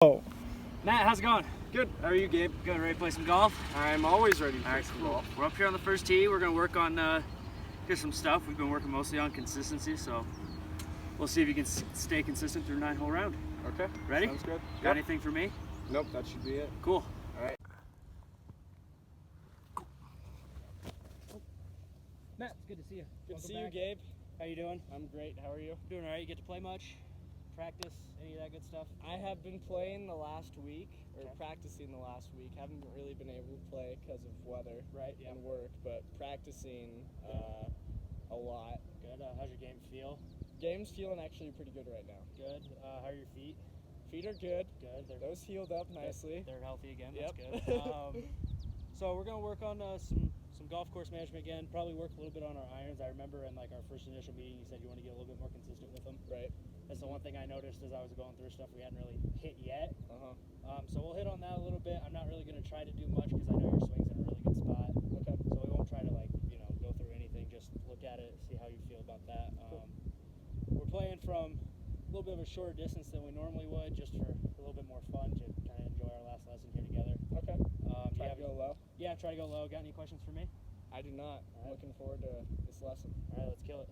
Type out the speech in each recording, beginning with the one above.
Oh. Matt, how's it going? Good. How are you, Gabe? Good. Ready to play some golf? I'm always ready to play some Cool. golf. We're up here on the first tee. We're going to work on here's some stuff. We've been working mostly on consistency, so we'll see if you can stay consistent through a 9-hole round. Okay. Ready? Sounds good. Got anything for me? Nope, that should be it. Cool. All right. Matt, it's good to see you. Good Welcome to see back. you, Gabe. How you doing? I'm great. How are you? Doing all right. You get to play much? Practice? Any of that good stuff? I have been playing the last week, or Okay. practicing the last week. Haven't really been able to play because of weather and work, but practicing a lot. Good. How's your game feel? Game's feeling actually pretty good right now. Good. How are your feet? Feet are good. Good. Those healed up nicely. They're healthy again. Yep. That's good. So we're gonna work on some golf course management again. Probably work a little bit on our irons. I remember in like our first initial meeting, you said you want to get a little bit more consistent with them. Right. That's the one thing I noticed as I was going through stuff we hadn't really hit yet. Uh-huh. So we'll hit on that a little bit. I'm not really gonna try to do much because I know your swing's in a really good spot. Okay. So we won't try to go through anything. Just look at it, see how you feel about that. Cool. We're playing from a little bit of a shorter distance than we normally would, just for a little bit more fun to kind of enjoy our last lesson here together. Okay. Try to go low. Yeah, try to go low. Got any questions for me? I do not. All right. Looking forward to this lesson. All right, let's kill it.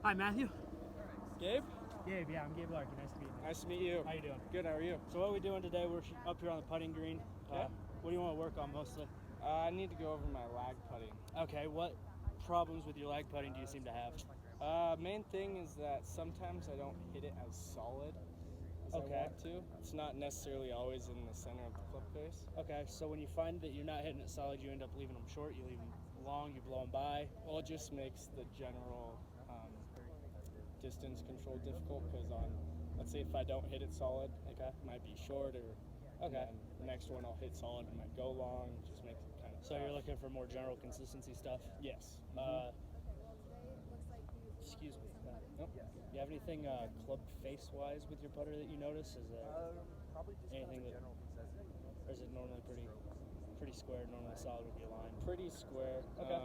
Hi, Matthew. Gabe? Gabe, yeah, I'm Gabe Larkin. Nice to meet you. Nice to meet you. How you doing? Good. How are you? So what are we doing today? We're up here on the putting green. Okay. What do you want to work on mostly? I need to go over my lag putting. Okay, what problems with your lag putting do you seem to have? Main thing is that sometimes I don't hit it as solid as I want to. It's not necessarily always in the center of the club face. Okay, so when you find that you're not hitting it solid, you end up leaving them short, you leave them long, you blow them by. Well, it just makes the general distance control difficult because let's say if I don't hit it solid, it might be shorter. Okay. And the next one I'll hit solid, it might go long. It just makes it kind of So tough. you're looking for more general consistency stuff? Yes. Excuse me. Nope. You have anything club face-wise with your putter that you notice? Is Probably just anything kind of that, general consistency. or is it normally pretty square, normally solid with your line? Pretty square. Okay.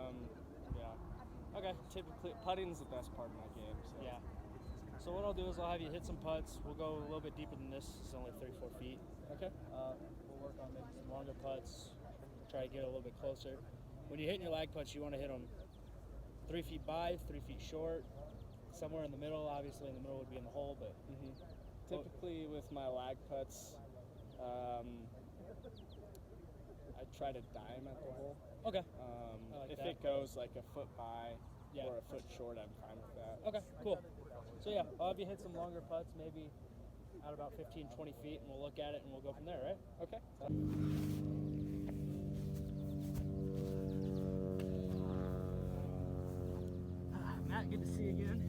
Yeah. Okay. Typically, putting's the best part of my game. So. Yeah. So what I'll do is I'll have you hit some putts. We'll go a little bit deeper than this. It's only 3-4 feet. Okay. We'll work on maybe some longer putts. Try to get a little bit closer. When you're hitting your lag putts, you want to hit them 3 feet by, 3 feet short, somewhere in the middle. Obviously, in the middle would be in the hole, but Typically, with my lag putts, I try to dime at the hole. okay. If like that. it goes like a foot by Yeah. or a foot short, I'm fine with that. Okay, cool. So yeah, I'll have you hit some longer putts, maybe out about 15, 20 feet, and we'll look at it and we'll go from there, right? Okay. Matt, good to see you again.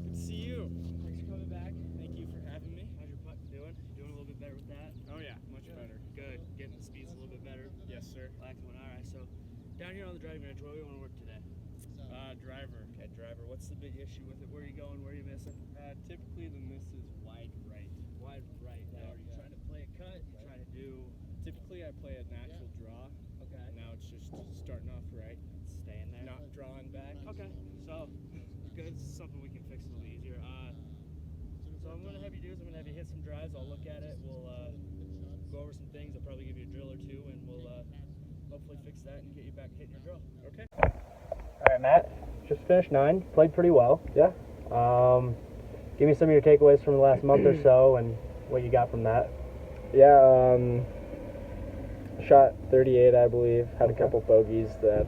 Good to see you. Thanks for coming back. Thank you for having me. How's your putting doing? You doing a little bit better with that? Oh yeah, much better. Good. Getting the speeds a little bit better. Yes, sir. Relaxing one. All right. So down here on the driving range, what do we want to work today? Driver. Okay, driver. What's the big issue with it? Where are you going? Where are you missing? Typically the miss is wide right. Wide right. Now, are you trying to play a cut? You trying to do? Typically I play a natural draw. Okay. Now it's just starting off right. Staying there. Not drawing back. Okay. So good. This is something we can fix a little easier. So I'm gonna have you do is I'm gonna have you hit some drives. I'll look at it. We'll go over some things. I'll probably give you a drill or two, and we'll hopefully fix that and get you back hitting your drill. Okay. All right, Matt. Just finished 9. Played pretty well. Yeah. Give me some of your takeaways from the last month or so, and what you got from that. Yeah. Shot 38, I believe. Had a couple bogeys that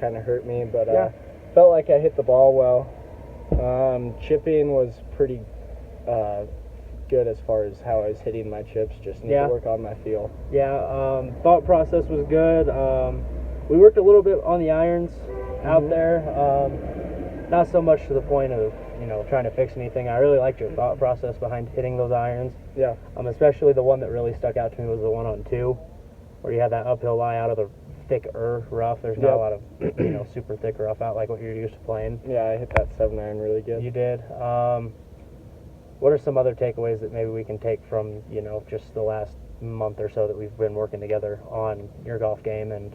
kind of hurt me, but felt like I hit the ball well. Chipping was pretty good as far as how I was hitting my chips. Just need to work on my feel. Yeah. Thought process was good. We worked a little bit on the irons out there. Not so much to the point of trying to fix anything. I really liked your thought process behind hitting those irons. Yeah. Especially the one that really stuck out to me was the one on 2, where you had that uphill lie out of the thick rough. There's not a lot of super thick rough out like what you're used to playing. Yeah, I hit that 7-iron really good. You did. What are some other takeaways that maybe we can take from just the last month or so that we've been working together on your golf game and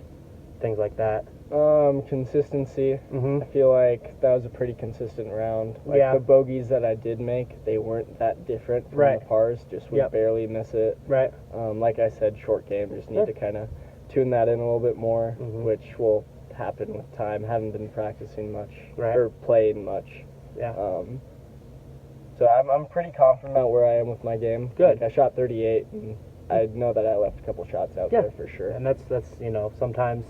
things like that? Consistency. Mm-hmm. I feel like that was a pretty consistent round. Like Yeah. the bogeys that I did make, they weren't that different from Right. the pars. Just would Yep. barely miss it. Right. Like I said, short game. Just need Sure. to kind of tune that in a little bit more, Mhm. which will happen with time. Haven't been practicing much Right. or playing much. Yeah. So I'm pretty confident about where I am with my game. Good. Like I shot 38, and I know that I left a couple shots out Yeah. there for sure. And that's sometimes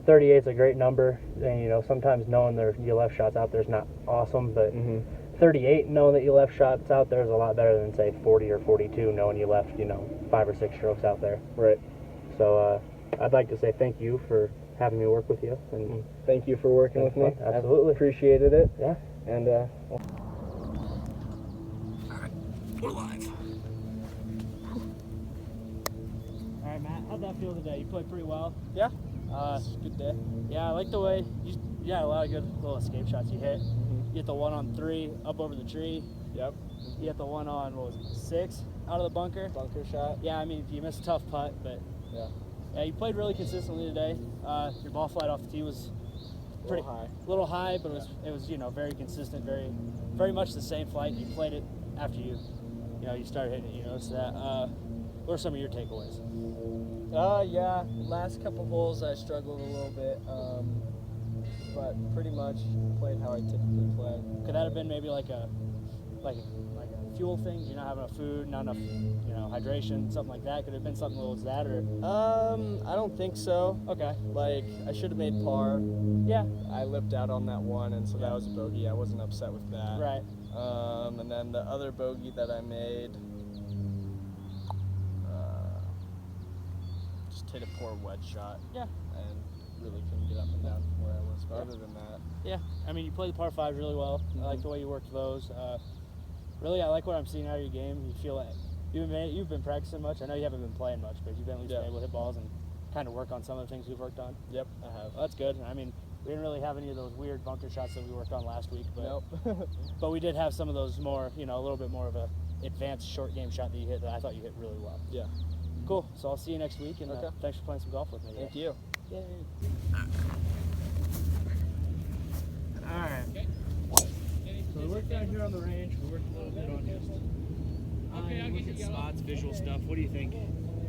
38 is a great number, and sometimes knowing that you left shots out there is not awesome, but 38 knowing that you left shots out there is a lot better than say 40 or 42 knowing you left 5 or 6 strokes out there. Right. So I'd like to say thank you for having me work with you, and Thank you for working with me. Absolutely. I appreciated it. yeah. And We're live. All right, Matt. How'd that feel today? You played pretty well. Yeah, it's a good day. Yeah, I like the way you had a lot of good little escape shots you hit. You hit the one on 3 up over the tree. Yep. You hit the one on, 6 out of the bunker. Bunker shot. Yeah, I mean, you missed a tough putt, but Yeah. yeah, you played really consistently today. Your ball flight off the tee was pretty high. a little high, but it was very consistent, very much the same flight. You played it after you started hitting it. You noticed that. What are some of your takeaways? Yeah. Last couple holes I struggled a little bit, but pretty much played how I typically play. Could that have been maybe like a fuel thing? Do you not have enough food, not enough hydration, something like that? Could it have been something that was that, or I don't think so. okay? Like I should have made par. Yeah, I lipped out on that one, and so that was a bogey. I wasn't upset with that. right. And then the other bogey that I made, just hit a poor wedge shot. Yeah. And really couldn't get up and down from where I was. But other than that, Yeah, I mean, you played the par 5s really well. I like the way you worked those. Really, I like what I'm seeing out of your game. You feel like you've been practicing much. I know you haven't been playing much, but you've been at least been able to hit balls and kind of work on some of the things we've worked on. yep, I have. Well, that's good. I mean, we didn't really have any of those weird bunker shots that we worked on last week, but Nope. but we did have some of those more, a little bit more of a advanced short game shot that you hit that I thought you hit really well. Yeah. Cool. So I'll see you next week, and Okay. thanks for playing some golf with me. Thank you. Yay. All right. So we worked out here on the range. We worked a little bit on just look at spots, visual stuff. What do you think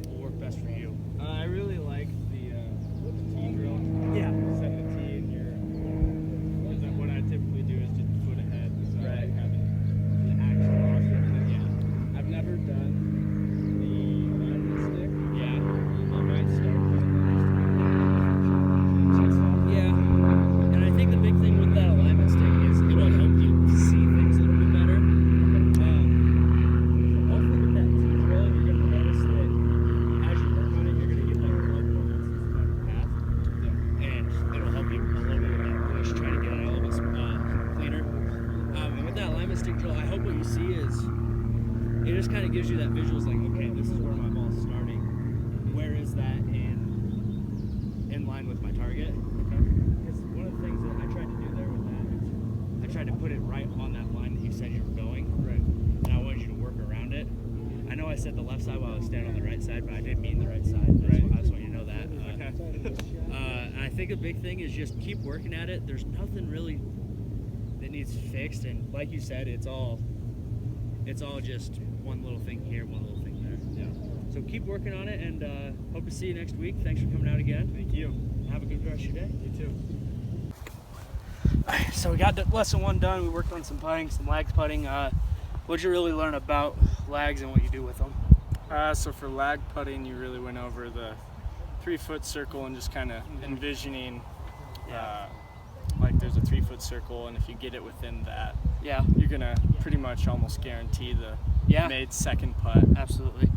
will work best for you? I really like the tee drill. Yeah. Set the tee in your. Because what I typically do is just foot ahead. So I like having the actual offset. Yeah. I've never done the alignment stick. Yeah. I might start doing Yeah. And I think the big thing with that alignment stick is it'll help you see things a little bit better. Hopefully with that tee drill, you're going to notice that as you work on it, you're going to get that club movements through that path. And it'll help you a little bit with that push, trying to get it a little bit cleaner. And with that alignment stick drill, I hope what you see is it just kind of gives you that visual. It's like, okay, this is where my ball's starting. Where is that in line with my target? Because one of the things that I tried to do there with that is I tried to put it right on that line that you said you were going. Right. And I wanted you to work around it. I know I said the left side while I was standing on the right side, but I didn't mean the right side. I just want you to know that. And I think a big thing is just keep working at it. There's nothing really that needs fixed, and like you said, it's all just one little thing here, one little thing there. Yeah. So keep working on it, and hope to see you next week. Thanks for coming out again. Thank you. Have a good rest of your day. You too. Alright, so we got lesson 1 done. We worked on some putting, some lags putting. What'd you really learn about lags and what you do with them? So for lag putting, you really went over the 3-foot circle and just kind of envisioning, like there's a 3-foot circle, and if you get it within that, Yeah, you're gonna pretty much almost guarantee the made second putt. absolutely.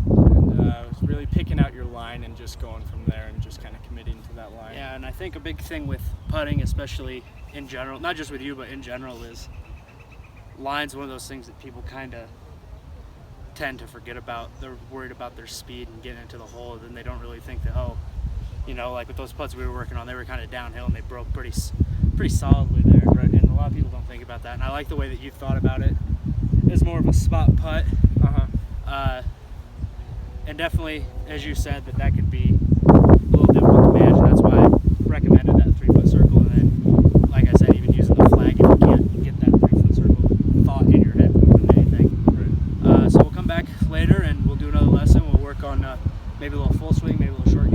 And really picking out your line and just going from there and just kind of committing to that line. Yeah, and I think a big thing with putting, especially in general, not just with you, but in general, is line's one of those things that people kind of tend to forget about. They're worried about their speed and getting into the hole, and then they don't really think that, like with those putts we were working on, they were kind of downhill and they broke pretty solidly there. Right? And a lot of people don't think about that. And I like the way that you thought about it. It's more of a spot putt. And definitely, as you said, that could be a little difficult to manage. And that's why later, and we'll do another lesson. We'll work on maybe a little full swing, maybe a little short